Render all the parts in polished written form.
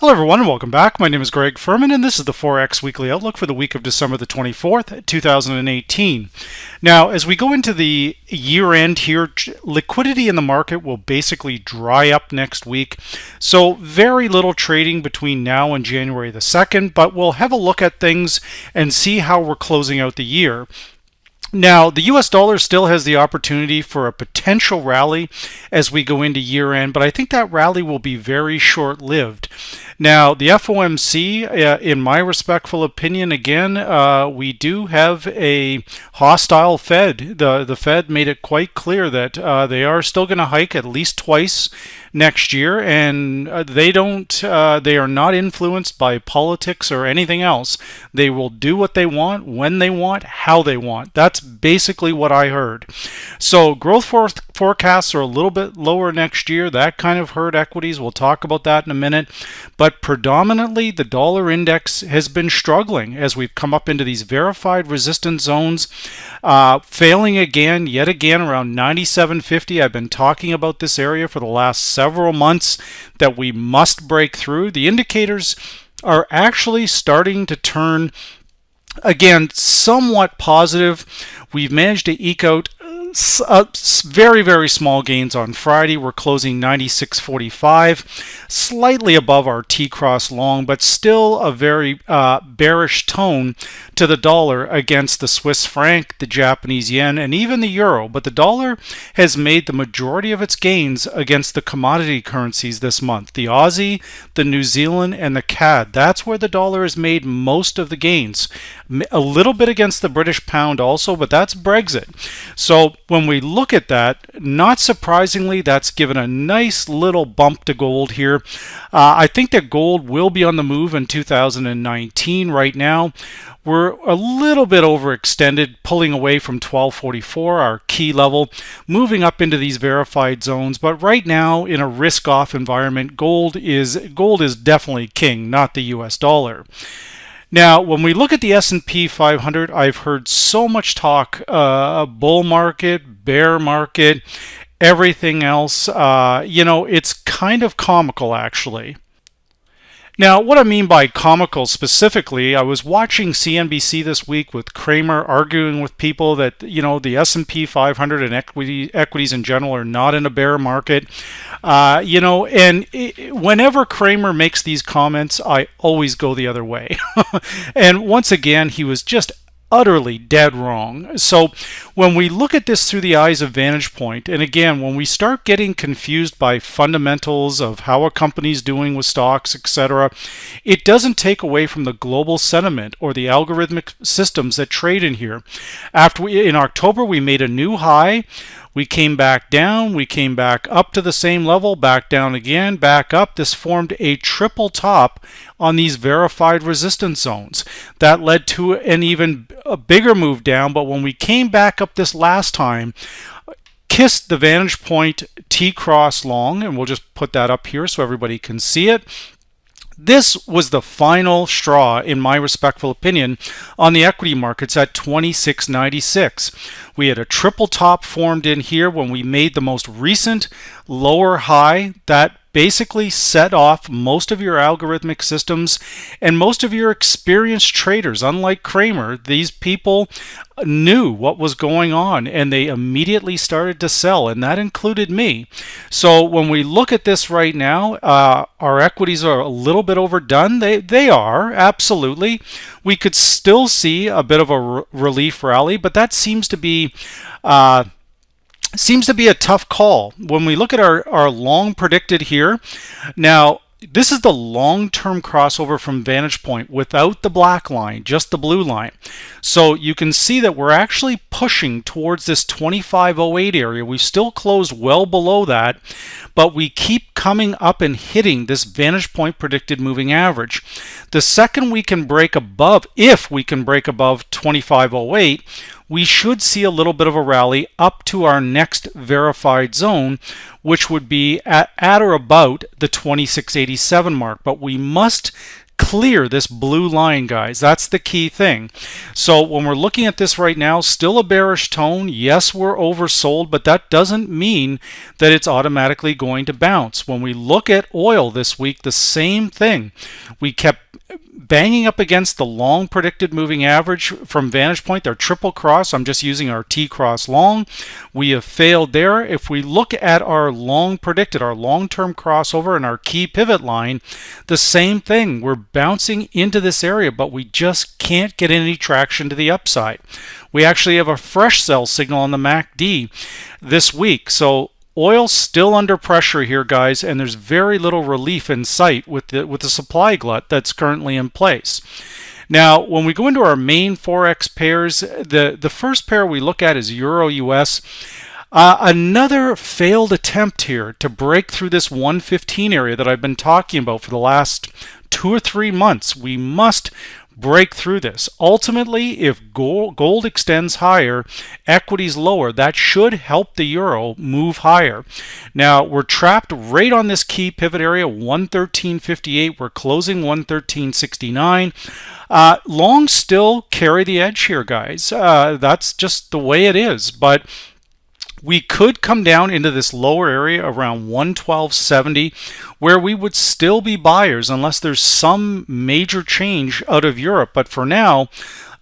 Hello everyone and welcome back. My name is Greg Furman and this is the Forex Weekly Outlook for the week of December the 24th, 2018. Now, as we go into the year end here, liquidity in the market will basically dry up next week. So very little trading between now and January the 2nd, but we'll have a look at things and see how we're closing out the year. Now, the US dollar still has the opportunity for a potential rally as we go into year end, but I think that rally will be very short-lived. Now, the FOMC, in my respectful opinion, again, we do have a hostile Fed. The Fed made it quite clear that they are still going to hike at least twice next year, and they are not influenced by politics or anything else. They will do what they want, when they want, how they want. That's basically what I heard. So growth forecasts are a little bit lower next year. That kind of hurt equities. We'll talk about that in a minute. But predominantly, the dollar index has been struggling as we've come up into these verified resistance zones, failing again, yet again, around 97.50. I've been talking about this area for the last several months that we must break through. The indicators are actually starting to turn, again, somewhat positive. We've managed to eke out very, very small gains on Friday. We're closing 96.45, slightly above our T-cross long, but still a very bearish tone to the dollar against the Swiss franc, the Japanese yen, and even the euro. But the dollar has made the majority of its gains against the commodity currencies this month. The Aussie, the New Zealand, and the CAD. That's where the dollar has made most of the gains. A little bit against the British pound also, but that's Brexit. So when we look at that, not surprisingly, that's given a nice little bump to gold here. I think that gold will be on the move in 2019. Right now, we're a little bit overextended, pulling away from 1244, our key level, moving up into these verified zones. But right now, in a risk-off environment, gold is definitely king, not the US dollar. Now, when we look at the S&P 500, I've heard so much talk, bull market, bear market, everything else. It's kind of comical, actually. Now, what I mean by comical specifically, I was watching CNBC this week with Cramer arguing with people that, the S&P 500 and equities in general are not in a bear market. Whenever Cramer makes these comments, I always go the other way. And once again, he was just utterly dead wrong. So when we look at this through the eyes of VantagePoint, and again, when we start getting confused by fundamentals of how a company's doing with stocks, etc., it doesn't take away from the global sentiment or the algorithmic systems that trade in here. In October, we made a new high. We came back down, we came back up to the same level, back down again, back up. This formed a triple top on these verified resistance zones. That led to an even bigger move down, but when we came back up this last time, kissed the VantagePoint T-cross long, and we'll just put that up here so everybody can see it. This was the final straw, in my respectful opinion, on the equity markets at 26.96. We had a triple top formed in here when we made the most recent lower high that basically set off most of your algorithmic systems and most of your experienced traders. Unlike Cramer, these people knew what was going on and they immediately started to sell, and that included me. So when we look at this right now, our equities are a little bit overdone. They are, absolutely. We could still see a bit of a relief rally, but that seems to be a tough call. When we look at our long predicted here, now this is the long-term crossover from VantagePoint without the black line, just the blue line. So you can see that we're actually pushing towards this 25.08 area. We've still closed well below that, but we keep coming up and hitting this VantagePoint predicted moving average. The second we can break above, if we can break above 25.08, we should see a little bit of a rally up to our next verified zone, which would be at or about the 26.87 mark. But we must clear this blue line, guys. That's the key thing. So when we're looking at this right now, still a bearish tone. Yes, we're oversold, but that doesn't mean that it's automatically going to bounce. When we look at oil this week, the same thing. We kept banging up against the long predicted moving average from VantagePoint, their triple cross. I'm just using our T cross long. We have failed there. If we look at our long predicted, our long-term crossover and our key pivot line, the same thing. We're bouncing into this area, but we just can't get any traction to the upside. We actually have a fresh sell signal on the MACD this week. So oil's still under pressure here, guys, and there's very little relief in sight with the supply glut that's currently in place. Now, when we go into our main Forex pairs, the first pair we look at is Euro-US. Another failed attempt here to break through this 115 area that I've been talking about for the last 2 or 3 months. We must break through this. Ultimately, if gold extends higher, equities lower, that should help the euro move higher. Now, we're trapped right on this key pivot area, 113.58. We're closing 113.69. Longs still carry the edge here, guys. That's just the way it is. But we could come down into this lower area around 112.70 where we would still be buyers unless there's some major change out of Europe. But for now,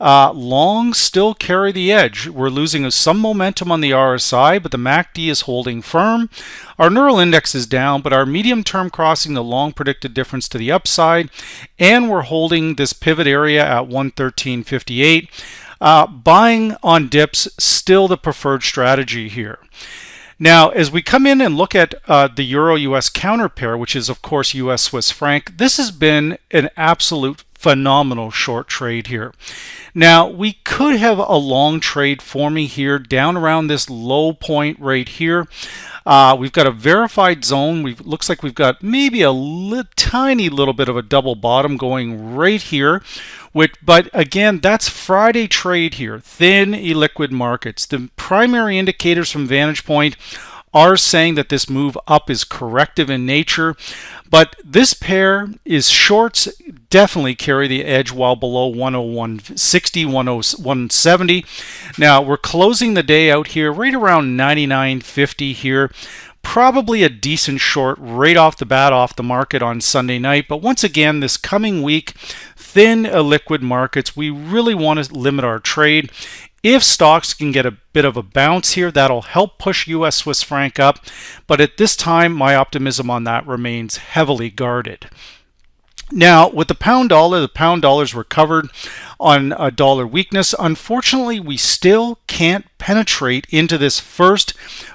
longs still carry the edge. We're losing some momentum on the RSI, but the MACD is holding firm. Our neural index is down, but our medium term crossing the long predicted difference to the upside, and we're holding this pivot area at 113.58. Buying on dips, still the preferred strategy here. Now, as we come in and look at the Euro-US counter pair, which is, of course, US Swiss franc, this has been an absolute phenomenal short trade here. Now, we could have a long trade forming here down around this low point right here. We've got a verified zone. Looks like we've got maybe a tiny little bit of a double bottom going right here. But again, that's Friday trade here, thin illiquid markets. The primary indicators from VantagePoint are saying that this move up is corrective in nature, but this pair is shorts definitely carry the edge while below 101.60, 101.70. Now we're closing the day out here right around 99.50 here. Probably a decent short right off the bat off the market on Sunday night. But once again, this coming week, thin illiquid markets, we really want to limit our trade. If stocks can get a bit of a bounce here, that'll help push US Swiss franc up. But at this time, my optimism on that remains heavily guarded. Now, with the pound dollar's recovered on a dollar weakness. Unfortunately, we still can't penetrate into this first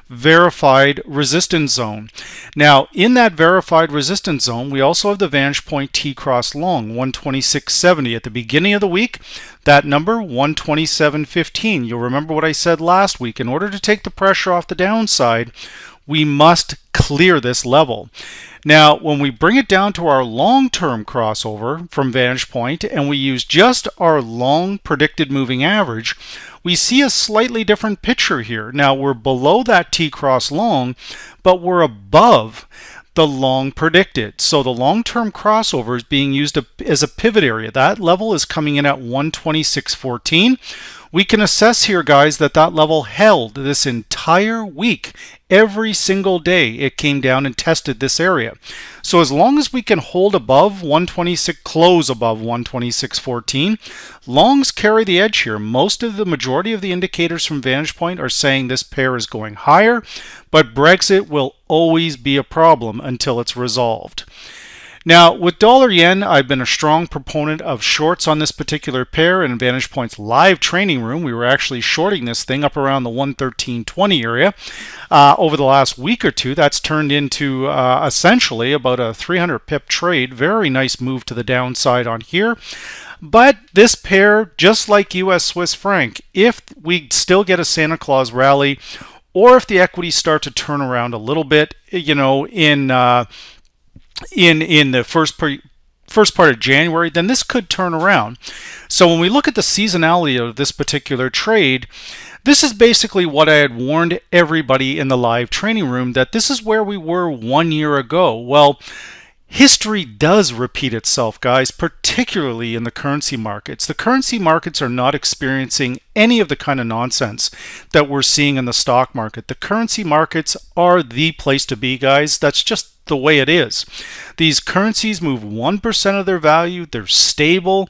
verified resistance zone. Now, in that verified resistance zone, we also have the VantagePoint T-cross long, 126.70. At the beginning of the week, that number, 127.15. You'll remember what I said last week. In order to take the pressure off the downside, we must clear this level. Now, when we bring it down to our long-term crossover from VantagePoint and we use just our long predicted moving average, we see a slightly different picture here. Now, we're below that T-cross long, but we're above the long predicted. So the long-term crossover is being used as a pivot area. That level is coming in at 126.14. We can assess here, guys, that that level held this entire week. Every single day it came down and tested this area. So as long as we can hold above 126, close above 126.14, longs carry the edge here. The majority of the indicators from VantagePoint are saying this pair is going higher, but Brexit will always be a problem until it's resolved. Now, with dollar yen, I've been a strong proponent of shorts on this particular pair. In VantagePoint's live training room, we were actually shorting this thing up around the 113.20 area. Over the last week or two, that's turned into essentially about a 300 pip trade. Very nice move to the downside on here. But this pair, just like US Swiss franc, if we still get a Santa Claus rally, or if the equities start to turn around a little bit, you know, in the first part of January, then this could turn around. So when we look at the seasonality of this particular trade, this is basically what I had warned everybody in the live training room, that this is where we were 1 year ago. Well, History does repeat itself, guys, particularly in the currency markets. The currency markets are not experiencing any of the kind of nonsense that we're seeing in the stock market. The currency markets are the place to be, guys. That's just the way it is. These currencies move 1% of their value. They're stable.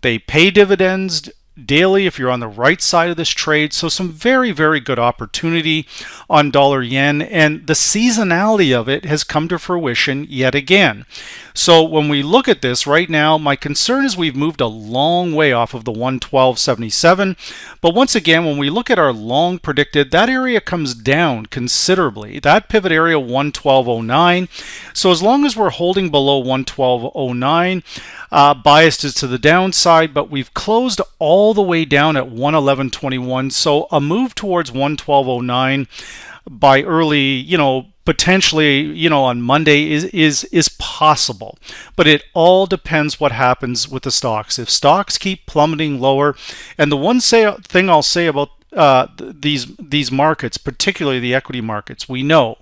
They pay dividends daily if you're on the right side of this trade. So some very, very good opportunity on dollar yen, and the seasonality of it has come to fruition yet again. So when we look at this right now, my concern is we've moved a long way off of the 112.77. But once again, when we look at our long predicted, that area comes down considerably. That pivot area 112.09. So as long as we're holding below 112.09, biased is to the downside, but we've closed all the way down at 111.21. So a move towards 112.09 by early, potentially, on Monday is possible. But it all depends what happens with the stocks. If stocks keep plummeting lower, and the one thing I'll say about these markets, particularly the equity markets, we know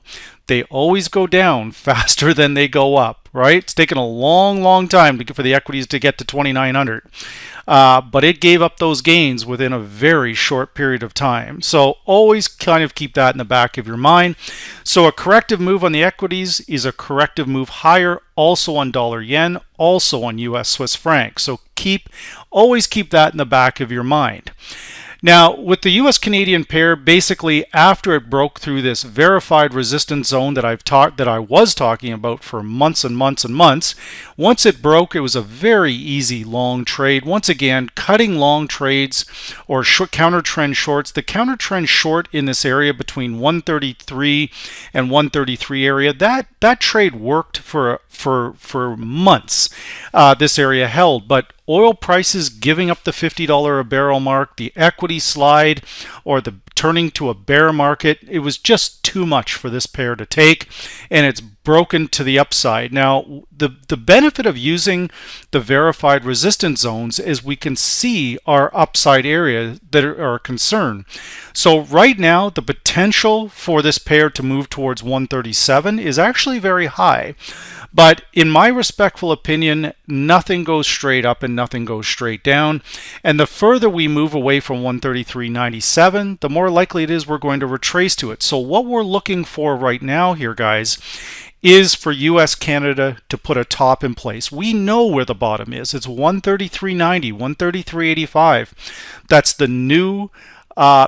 they always go down faster than they go up, right? It's taken a long, long time for the equities to get to 2,900. But it gave up those gains within a very short period of time. So always kind of keep that in the back of your mind. So a corrective move on the equities is a corrective move higher, also on dollar yen, also on US Swiss franc. So always keep that in the back of your mind. Now, with the US Canadian pair, basically after it broke through this verified resistance zone that I was talking about for months and months and months, once it broke, it was a very easy long trade. Once again, cutting long trades or counter trend shorts. The counter trend short in this area between 133 and 133 area, that trade worked for months. This area held, but oil prices giving up the $50 a barrel mark, the equity slide, or the turning to a bear market, it was just too much for this pair to take, and it's broken to the upside. Now, the benefit of using the verified resistance zones is we can see our upside area that are a concern. So right now, the potential for this pair to move towards 137 is actually very high. But in my respectful opinion, nothing goes straight up and nothing goes straight down. And the further we move away from 133.97, the more likely it is we're going to retrace to it. So what we're looking for right now here, guys, is for US Canada to put a top in place. We know where the bottom is. It's 133.90, 133.85. That's the new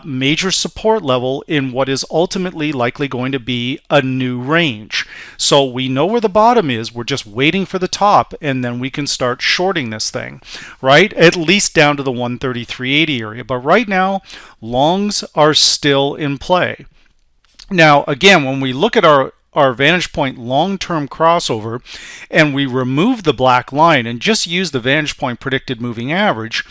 major support level in what is ultimately likely going to be a new range. So we know where the bottom is. We're just waiting for the top, and then we can start shorting this thing, right? At least down to the 133.80 area. But right now, longs are still in play. Now, again, when we look at our VantagePoint long-term crossover and we remove the black line and just use the VantagePoint predicted moving average,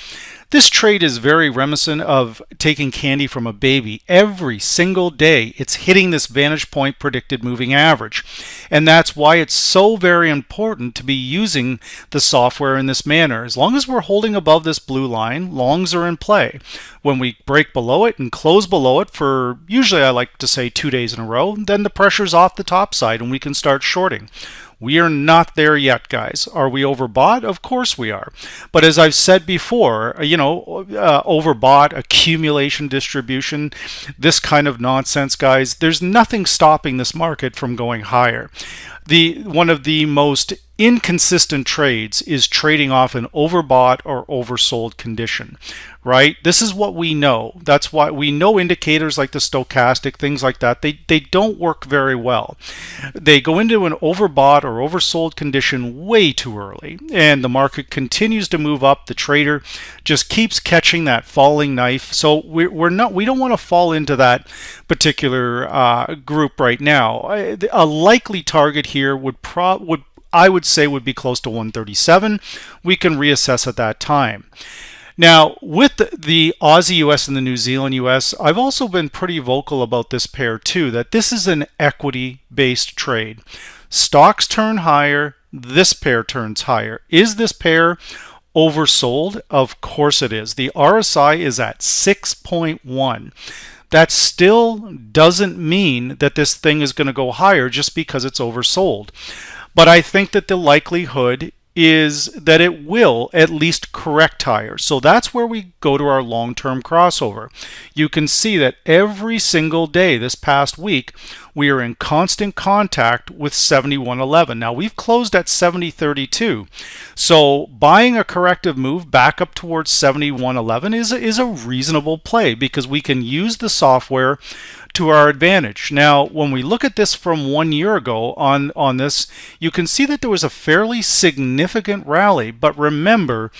this trade is very reminiscent of taking candy from a baby. Every single day, it's hitting this VantagePoint predicted moving average. And that's why it's so very important to be using the software in this manner. As long as we're holding above this blue line, longs are in play. When we break below it and close below it for, usually I like to say 2 days in a row, then the pressure's off the top side and we can start shorting. We are not there yet, guys. Are we overbought? Of course we are. But as I've said before, overbought, accumulation distribution, this kind of nonsense, guys, there's nothing stopping this market from going higher. One of the most inconsistent trades is trading off an overbought or oversold condition, right? This is what we know. That's why we know indicators like the stochastic, things like that, they don't work very well. They go into an overbought or oversold condition way too early, and the market continues to move up. The trader just keeps catching that falling knife. So we don't want to fall into that particular group right now. A likely target here would be close to 137. We can reassess at that time. Now, with the Aussie US and the New Zealand US, I've also been pretty vocal about this pair too, that this is an equity-based trade. Stocks turn higher, this pair turns higher. Is this pair oversold? Of course it is. The RSI is at 6.1. That still doesn't mean that this thing is going to go higher just because it's oversold. but I think that the likelihood is that it will at least correct higher. So that's where we go to our long-term crossover. You can see that every single day this past week, we are in constant contact with 71.11. Now we've closed at 70.32. So buying a corrective move back up towards 71.11 is a reasonable play because we can use the software to our advantage. Now, when we look at this from 1 year ago on this, you can see that there was a fairly significant rally. But remember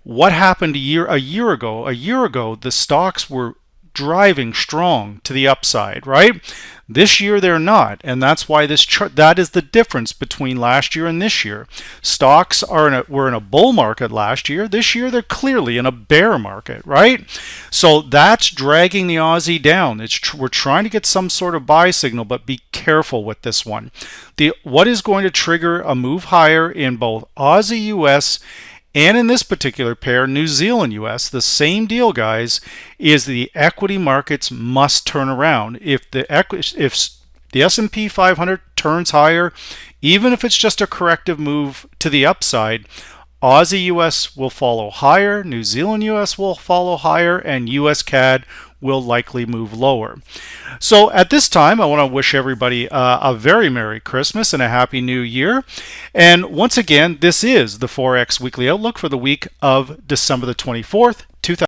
what happened a year ago. A year ago, the stocks were driving strong to the upside, right? This year they're not, and that's why this chart, that is the difference between last year and this year. Stocks were in a bull market last year. This year they're clearly in a bear market, right? So that's dragging the Aussie down. We're trying to get some sort of buy signal, but be careful with this one. What is going to trigger a move higher in both Aussie US and in this particular pair, New Zealand US, the same deal, guys, is the equity markets must turn around. If the S&P 500 turns higher, even if it's just a corrective move to the upside, Aussie US will follow higher, New Zealand US will follow higher, and US CAD will likely move lower. So at this time, I want to wish everybody a very Merry Christmas and a Happy New Year. And once again, this is the Forex Weekly Outlook for the week of December the 24th, 2020.